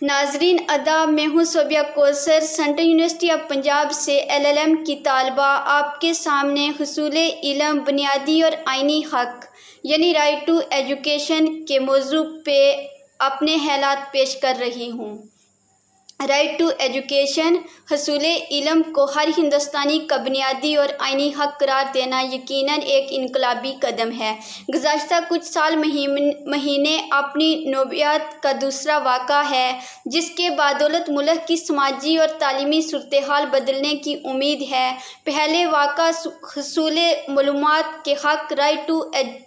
ناظرین آداب، میں ہوں صوبیہ کوثر، سینٹرل یونیورسٹی آف پنجاب سے LLM کی طالبہ آپ کے سامنے حصول علم، بنیادی اور آئینی حق یعنی رائٹ ٹو ایجوکیشن کے موضوع پہ اپنے خیالات پیش کر رہی ہوں۔ رائٹ ٹو ایجوکیشن، حصول علم کو ہر ہندوستانی کا بنیادی اور آئینی حق قرار دینا یقیناً ایک انقلابی قدم ہے۔ گزشتہ کچھ سال مہینے اپنی نوعیت کا دوسرا واقعہ ہے جس کے بدولت ملک کی سماجی اور تعلیمی صورتحال بدلنے کی امید ہے۔ پہلے واقعہ حصول معلومات کے حق رائٹ ٹو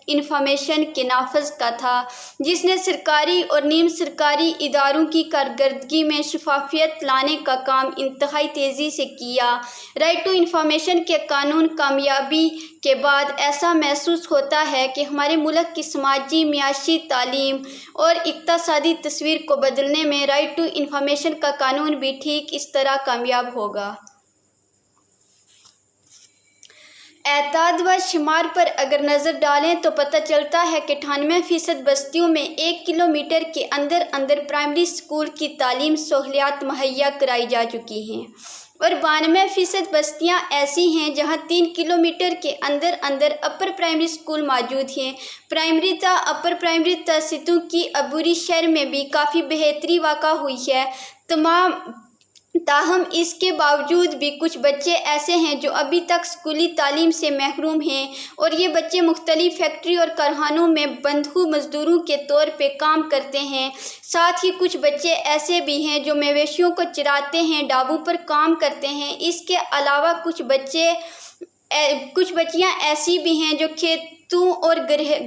انفارمیشن کے نافذ کا تھا، جس نے سرکاری اور نیم سرکاری اداروں کی کارکردگی میں شفافیت لانے کا کام انتہائی تیزی سے کیا۔ رائٹ ٹو انفارمیشن کے قانون کامیابی کے بعد ایسا محسوس ہوتا ہے کہ ہمارے ملک کی سماجی، معاشی، تعلیم اور اقتصادی تصویر کو بدلنے میں رائٹ ٹو انفارمیشن کا قانون بھی ٹھیک اس طرح کامیاب ہوگا۔ اعداد و شمار پر اگر نظر ڈالیں تو پتہ چلتا ہے کہ 98% بستیوں میں 1 کلومیٹر کے اندر اندر پرائمری اسکول کی تعلیم سہولیات مہیا کرائی جا چکی ہیں، اور 92% بستیاں ایسی ہیں جہاں 3 کلومیٹر کے اندر اندر اپر پرائمری اسکول موجود ہیں۔ پرائمری تا اپر پرائمری سطحوں کی عبوری شرح میں بھی کافی بہتری واقع ہوئی ہے۔ تاہم اس کے باوجود بھی کچھ بچے ایسے ہیں جو ابھی تک اسکولی تعلیم سے محروم ہیں، اور یہ بچے مختلف فیکٹری اور کارخانوں میں بندھو مزدوروں کے طور پہ کام کرتے ہیں۔ ساتھ ہی کچھ بچے ایسے بھی ہیں جو مویشیوں کو چراتے ہیں، ڈھابوں پر کام کرتے ہیں۔ اس کے علاوہ کچھ بچیاں ایسی بھی ہیں جو کھیتوں اور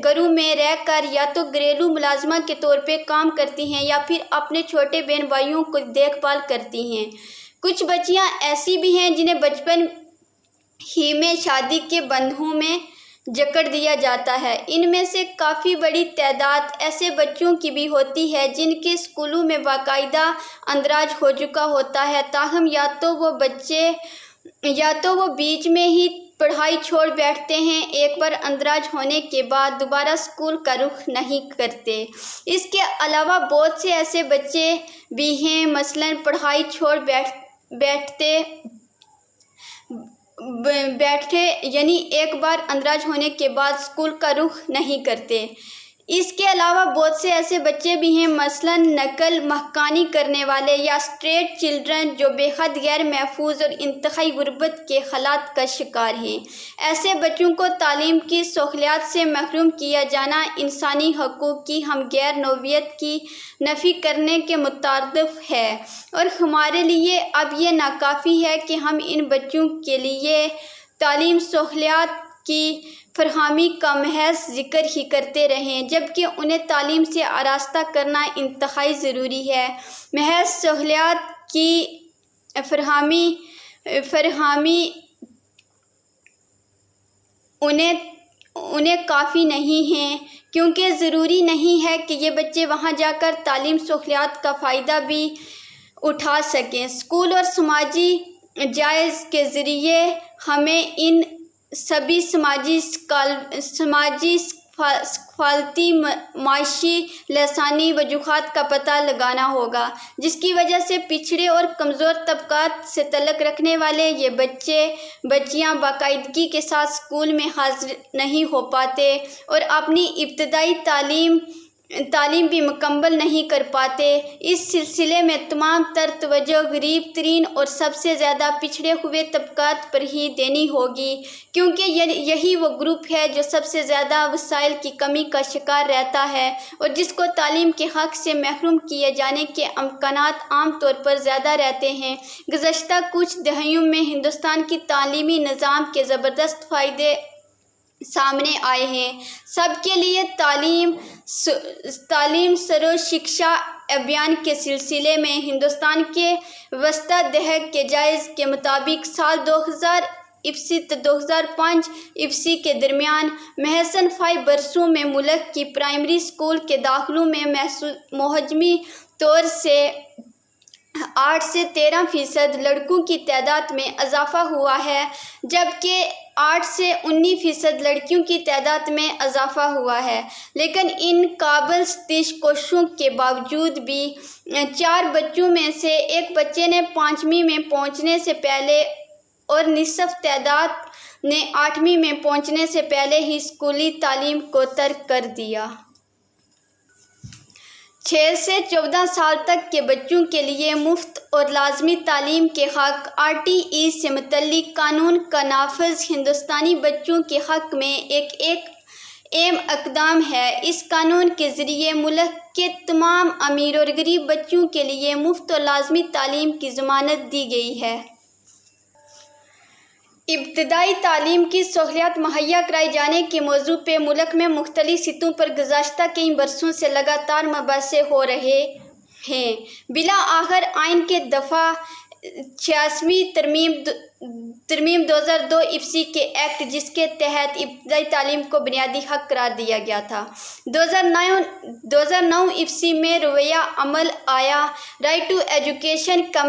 گھروں میں رہ کر یا تو گھریلو ملازمہ کے طور پہ کام کرتی ہیں یا پھر اپنے چھوٹے بہن بھائیوں کو دیکھ بھال کرتی ہیں۔ کچھ بچیاں ایسی بھی ہیں جنہیں بچپن ہی میں شادی کے بندھنوں میں جکڑ دیا جاتا ہے۔ ان میں سے کافی بڑی تعداد ایسے بچوں کی بھی ہوتی ہے جن کے اسکولوں میں باقاعدہ اندراج ہو چکا ہوتا ہے، تاہم یا تو وہ بیچ میں ہی پڑھائی چھوڑ بیٹھتے ہیں، ایک بار اندراج ہونے کے بعد دوبارہ اسکول کا رخ نہیں کرتے۔ اس کے علاوہ بہت سے ایسے بچے بھی ہیں مثلاً پڑھائی چھوڑ بیٹھے یعنی ایک بار اندراج ہونے کے بعد اسکول کا رخ نہیں کرتے۔ اس کے علاوہ بہت سے ایسے بچے بھی ہیں مثلاً نقل مکانی کرنے والے یا اسٹریٹ چلڈرن جو بے حد غیر محفوظ اور انتہائی غربت کے حالات کا شکار ہیں۔ ایسے بچوں کو تعلیم کی سہولیات سے محروم کیا جانا انسانی حقوق کی ہم غیر نوعیت کی نفی کرنے کے مترادف ہے، اور ہمارے لیے اب یہ ناکافی ہے کہ ہم ان بچوں کے لیے تعلیم سہولیات کی فراہمی کا محض ذکر ہی کرتے رہیں جبکہ انہیں تعلیم سے آراستہ کرنا انتہائی ضروری ہے۔ محض سہولیات کی فراہمی انہیں کافی نہیں ہے، کیونکہ ضروری نہیں ہے کہ یہ بچے وہاں جا کر تعلیم سہولیات کا فائدہ بھی اٹھا سکیں۔ اسکول اور سماجی جائز کے ذریعے ہمیں ان سبھی سماجی، ثقافتی، معاشی، لسانی وجوہات کا پتہ لگانا ہوگا جس کی وجہ سے پچھڑے اور کمزور طبقات سے تعلق رکھنے والے یہ بچیاں باقاعدگی کے ساتھ اسکول میں حاضر نہیں ہو پاتے اور اپنی ابتدائی تعلیم بھی مکمل نہیں کر پاتے۔ اس سلسلے میں تمام تر توجہ غریب ترین اور سب سے زیادہ پچھڑے ہوئے طبقات پر ہی دینی ہوگی، کیونکہ یہی وہ گروپ ہے جو سب سے زیادہ وسائل کی کمی کا شکار رہتا ہے اور جس کو تعلیم کے حق سے محروم کیے جانے کے امکانات عام طور پر زیادہ رہتے ہیں۔ گزشتہ کچھ دہائیوں میں ہندوستان کی تعلیمی نظام کے زبردست فائدے سامنے آئے ہیں۔ سب کے لیے تعلیم سرو شکشا ابھیان کے سلسلے میں ہندوستان کے وسطی دہر کے جائزے کے مطابق سال 2000 ء تا 2005 ء کے درمیان محض 5 برسوں میں ملک کی پرائمری اسکول کے داخلوں میں موجمی طور سے 8 سے 13% لڑکوں کی تعداد میں اضافہ ہوا ہے، جبکہ 8 سے 19% لڑکیوں کی تعداد میں اضافہ ہوا ہے۔ لیکن ان قابل ستائش کوششوں کے باوجود بھی 4 بچوں میں سے ایک بچے نے 5ویں میں پہنچنے سے پہلے اور نصف تعداد نے 8ویں میں پہنچنے سے پہلے ہی اسکولی تعلیم کو ترک کر دیا۔ 6 سے 14 سال تک کے بچوں کے لیے مفت اور لازمی تعلیم کے حق RTE سے متعلق قانون کا نافذ ہندوستانی بچوں کے حق میں ایک اہم اقدام ہے۔ اس قانون کے ذریعے ملک کے تمام امیر اور غریب بچوں کے لیے مفت اور لازمی تعلیم کی ضمانت دی گئی ہے۔ ابتدائی تعلیم کی سہولیات مہیا کرائے جانے کے موضوع پہ ملک میں مختلف سطحوں پر گزشتہ کئی برسوں سے لگاتار مباحثے ہو رہے ہیں۔ بالآخر آئین کے دفعہ 86ویں ترمیم 2002 کے ایکٹ، جس کے تحت ابتدائی تعلیم کو بنیادی حق قرار دیا گیا تھا، 2009 میں رویہ عمل آیا۔ رائٹ ٹو ایجوکیشن کا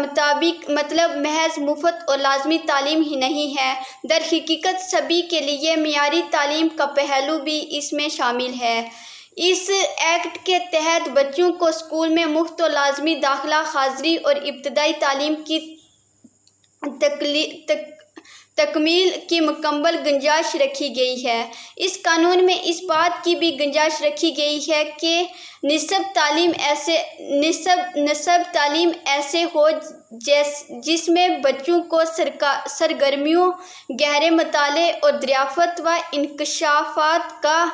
مطلب محض مفت اور لازمی تعلیم ہی نہیں ہے، در حقیقت سبھی کے لیے معیاری تعلیم کا پہلو بھی اس میں شامل ہے۔ اس ایکٹ کے تحت بچوں کو اسکول میں مفت اور لازمی داخلہ، حاضری اور ابتدائی تعلیم کی تکمیل کی مکمل گنجائش رکھی گئی ہے۔ اس قانون میں اس بات کی بھی گنجائش رکھی گئی ہے کہ نصاب تعلیم ایسے ہو جس میں بچوں کو سرگرمیوں، گہرے مطالعے اور دریافت و انکشافات کا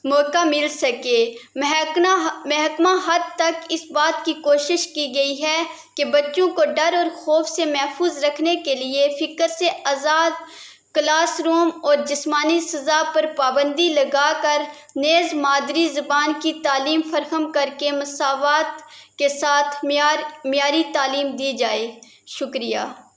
موقع مل سکے۔ محکمہ حد تک اس بات کی کوشش کی گئی ہے کہ بچوں کو ڈر اور خوف سے محفوظ رکھنے کے لیے فکر سے آزاد کلاس روم اور جسمانی سزا پر پابندی لگا کر نیز مادری زبان کی تعلیم فراہم کر کے مساوات کے ساتھ معیاری تعلیم دی جائے۔ شکریہ۔